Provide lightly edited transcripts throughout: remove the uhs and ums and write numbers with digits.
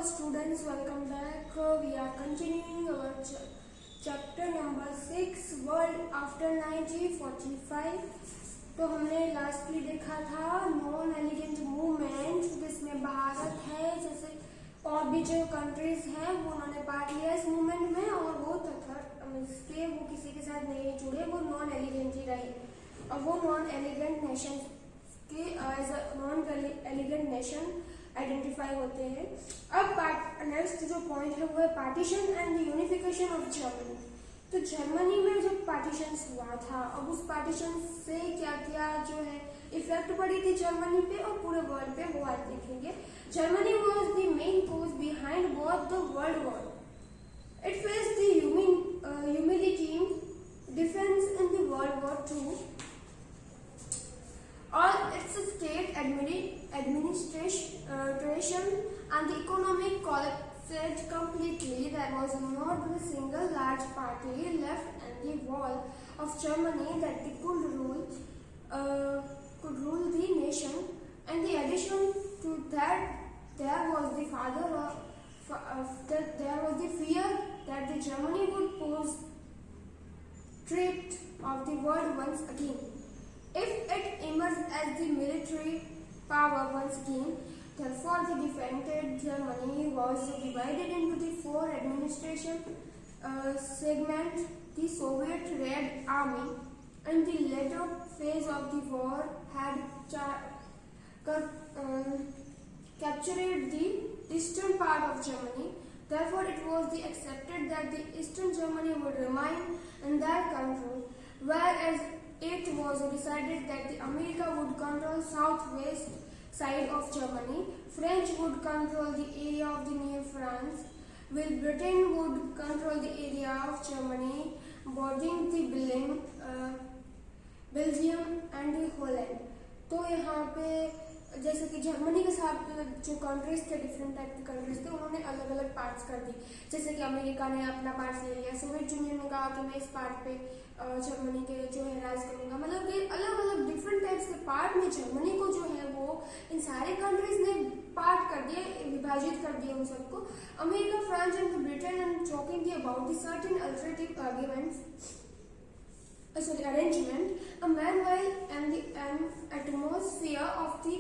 students, welcome back. We are continuing our chapter number 6 world after 1945। तो हमने lastly देखा था नॉन एलिगेंट मूवमेंट, जिसमें भारत है जैसे और भी जो कंट्रीज हैं वो उन्होंने पार्ट लिया इस मूवमेंट में, और वो तथा इसके वो किसी के साथ नहीं जुड़े, वो नॉन एलिगेंट ही रहे और वो नॉन एलिगेंट नेशन के as a non elegant nation identify होते हैं। अब नेक्स्ट जो पॉइंट है वो है partition and the unification of Germany. तो जर्मनी में जब पार्टीशन हुआ था, अब उस पार्टीशन से क्या क्या जो है इफेक्ट पड़ी थी जर्मनी पे और पूरे वर्ल्ड पे, वो आज देखेंगे। Germany was the main cause behind both the world war. It faced the humiliating defense in the World War II. All its state administration and the economic collapsed completely. There was not a single large party left in the wall of Germany that they could rule the nation. And the addition to that, there was the fear that the Germany would pose threat of the world once again. If it emerged as the military power once again, therefore the defended Germany was divided into the four administration segments. The Soviet Red Army in the later phase of the war had captured the eastern part of Germany. Therefore, it was accepted that the eastern Germany would remain in their control, whereas it was decided that the America would control southwest side of Germany, French would control the area of the New France, while Britain would control the area of Germany bordering the Belgium and the Holland। तो यहाँ पे जैसे कि Germany के साथ जो countries थे, different type के कंट्रीज थे, उन्होंने अलग अलग पार्ट्स कर दी। जैसे कि अमेरिका ने अपना पार्ट ले लिया, सोवियत यूनियन ने कहा कि मैं इस पार्ट पे जर्मनी के जो है राज करूंगा। मतलब कि अलग अलग डिफरेंट टाइप्स के पार्ट में जर्मनी को जो है वो इन सारे कंट्रीज ने पार्ट कर दिया, विभाजित कर दिया उन सबको। America, France and Britain and talking about the certain alternative arrangement, a manual and the atmosphere of the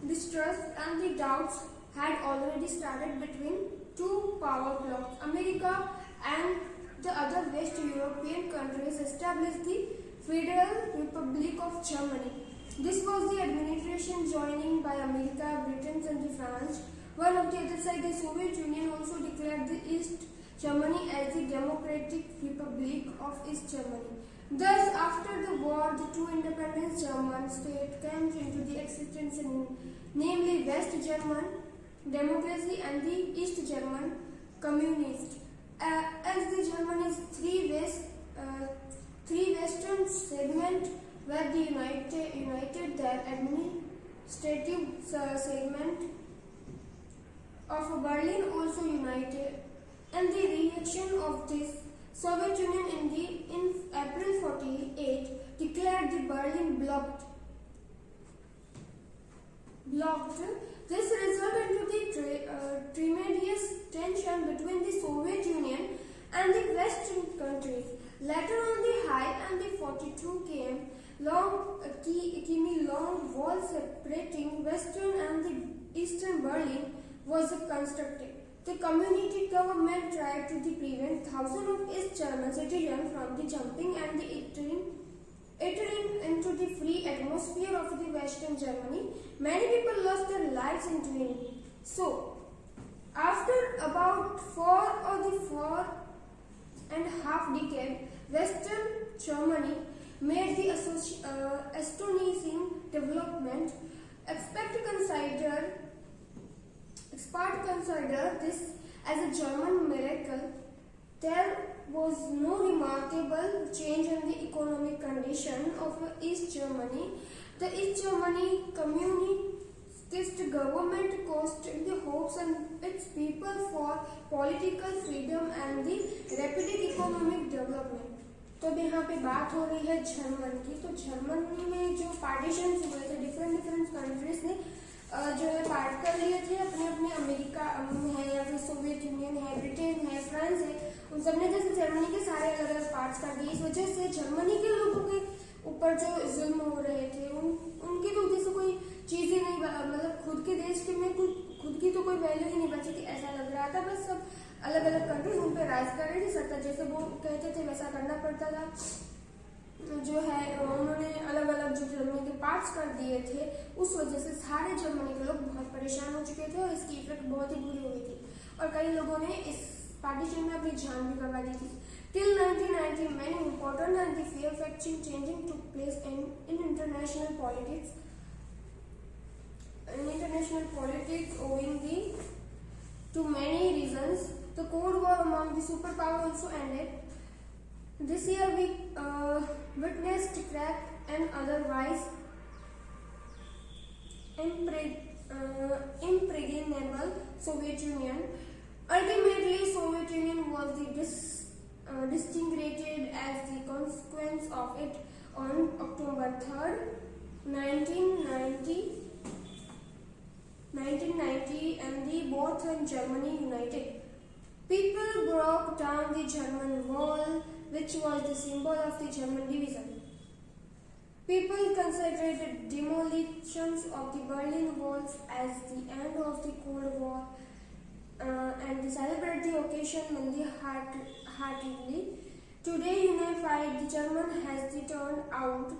distrust and the doubts had already started between two power blocks. America and the other West European countries established the Federal Republic of Germany. This was the administration joining by America, Britain and France. While on the other side, the Soviet Union also declared the East Germany as the Democratic Republic of East Germany. Thus, after the war, the two independent German states came into the existence, namely West German democracy and the East German communist. As the Germany's three western segments were the united, their administrative segment of Berlin also united. And the reaction of this, Soviet Union in April 48 declared the Berlin blocked. This resulted into the tremendous tension between the Soviet Union and the Western countries. Later on, the high and the 42 km long wall separating Western and the Eastern Berlin was constructed. The community government tried to prevent thousands of East German citizens from the jumping and the entering into the free atmosphere of the Western Germany. Many people lost their lives in doing so. After about 4.5 decades, Western Germany made the astonishing development. Experts consider this as a German miracle. There was no remarkable change in the economic condition of East Germany. The East Germany communist government caused the hopes and its people for political freedom and the rapid economic development. तो अब यहाँ पे बात हो रही है German की। तो जर्मनी में जो पार्टीशन हुए थे, डिफरेंट कंट्रीज ने जो है पार्ट कर लिए थे अपने अपने। अमेरिका है या फिर सोवियत यूनियन है, ब्रिटेन है, फ्रांस है, उन सबने जैसे जर्मनी के सारे अलग अलग पार्ट्स कर दिए। इस वजह से जर्मनी के लोगों के ऊपर जो जुल्म हो रहे थे उनकी तो वजह से कोई चीज़ ही नहीं, मतलब खुद के देश के में खुद की तो कोई वैल्यू ही नहीं बची थी, ऐसा लग रहा था। बस सब अलग अलग कंट्रीज उन पर राज कर रही थी, सत्ता जैसे वो कहते थे वैसा करना पड़ता था। जो है उन्होंने अलग अलग जो जर्मनी के पार्ट्स कर दिए थे, उस वजह से सारे जर्मनी के लोग बहुत परेशान हो चुके थे और इसकी इफेक्ट बहुत ही बुरी हुई थी और कई लोगों ने इस पार्टीशन में अपनी जान भी गंवा दी थी। Till 1990, many important and the fear-fetching changing took place in international politics. In international politics, owing to many reasons, the Cold War among the superpowers also ended. This year we witnessed cracked and otherwise impregnable Soviet Union. Ultimately, Soviet Union was disintegrated as the consequence of it on October 3rd, 1990, and the both and Germany united. People broke down the German Wall, which was the symbol of the German division. People considered demolitions of the Berlin Walls as the end of the Cold War and celebrate the occasion heartily. Today, unified, the German has turned out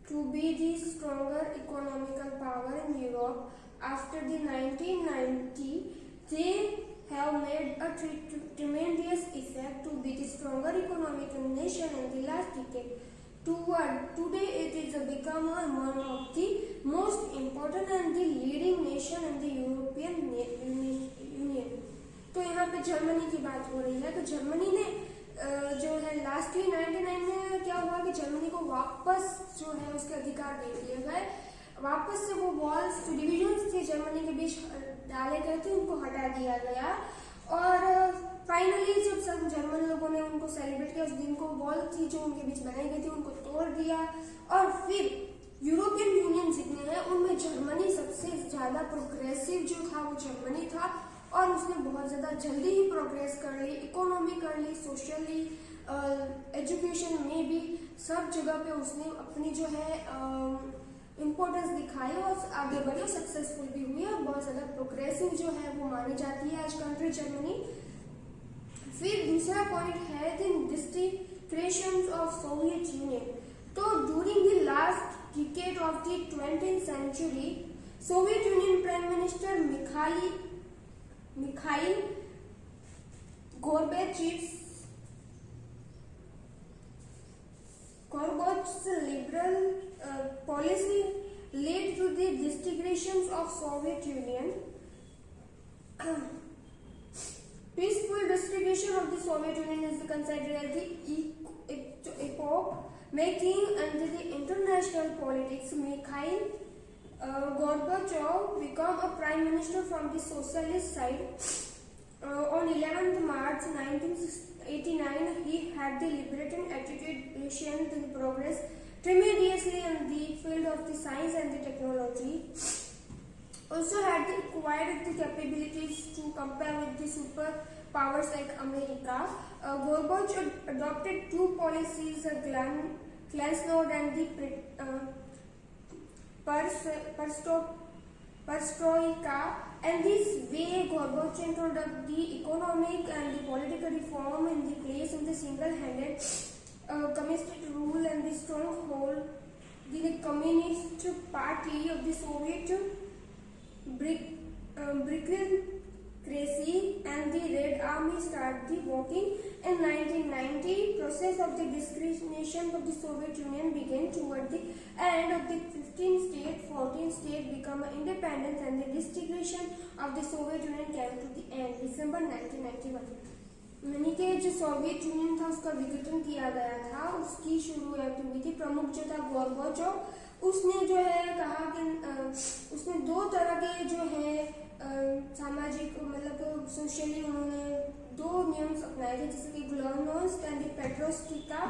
to be the stronger economical power in Europe. After the 1990, they have made a tremendous effect to be the stronger economical nation in the last decade. Today, it is become one of the most important and the leading nation in the European Union. तो यहाँ पे Germany की बात हो रही है। तो Germany ने जो है लास्टली 99 में क्या हुआ कि जर्मनी को वापस जो है उसके अधिकार दे दिए गए। वापस से वो वॉल्स जो डिविजन्स थे जर्मनी के बीच डाले गए थे उनको हटा दिया गया और फाइनली जब सब जर्मन लोगों ने उनको सेलिब्रेट किया, उस दिन को वॉल थी जो उनके बीच बनाई गई थी उनको तोड़ दिया और फिर यूरोपियन यूनियन जितने हैं उनमें जर्मनी सबसे ज्यादा प्रोग्रेसिव जो था वो जर्मनी था और उसने बहुत ज्यादा जल्दी ही प्रोग्रेस कर ली, इकोनॉमी कर ली, सोशली, एजुकेशन में भी सब जगह पे उसने अपनी जो है इम्पोर्टेंस दिखाई और आगे बढ़ी और सक्सेसफुल भी हुई और बहुत ज्यादा प्रोग्रेसिव जो है वो मानी जाती है आज कंट्री जर्मनी। फिर दूसरा पॉइंट है the disintegration of Soviet Union. तो during the last decade of the 20th century, Soviet Union prime minister Mikhail Gorbachev's liberal policy led to the disintegration of Soviet Union. Peaceful disintegration of the Soviet Union is considered as the epoch making under the international politics. Mikhail Gorbachev became a prime minister from the socialist side. On 11th March 1989, he had the liberating attitude Russian to progress tremendously in the field of the science and the technology. Also had acquired the capabilities to compare with the superpowers like America. Gorbachev adopted two policies, Glasnost and the Perestroika, and this way Gorbachev introduced the economic and the political reform in the place of the single-handed communist rule and the stronghold the Communist Party of the Soviet bureaucracy and the Red Army started the working. In 1990, process of the disintegration of the Soviet Union began toward the end of the 14 states become independent and the disintegration of the Soviet Union came to the end, December 1991. यानी कि जो Soviet union था उसका विघटन किया गया था, उसकी शुरुआत हुई थी। प्रमुख जो था गोर्बाचोव, उसने जो है कहा कि उसने दो तरह के जो है सामाजिक मतलब सोशली उन्होंने दो नियम अपनाए थे, जैसे कि ग्लासnost एंड पेट्रोस्टिका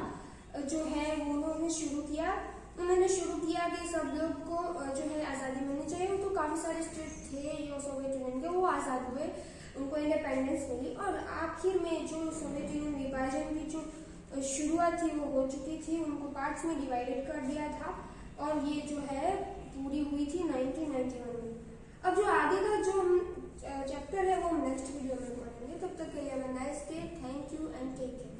जो है वो उन्होंने शुरू किया उन्होंने शुरू किया कि सब लोग को जो है आज़ादी मिलनी चाहिए। तो काफ़ी सारे स्टेट थे जो सोवियत यूनियन के, वो आज़ाद हुए, उनको इंडिपेंडेंस मिली। और आखिर में जो सोवियत यूनियन विभाजन की जो शुरुआत थी वो हो चुकी थी, उनको पार्ट्स में डिवाइडेड कर दिया था और ये जो है पूरी हुई थी 1991 में। अब जो आगे का जो हम चैप्टर है वो हम नेक्स्ट वीडियो में पढ़ेंगे। तब तक के लिए nice day, thank you and take care.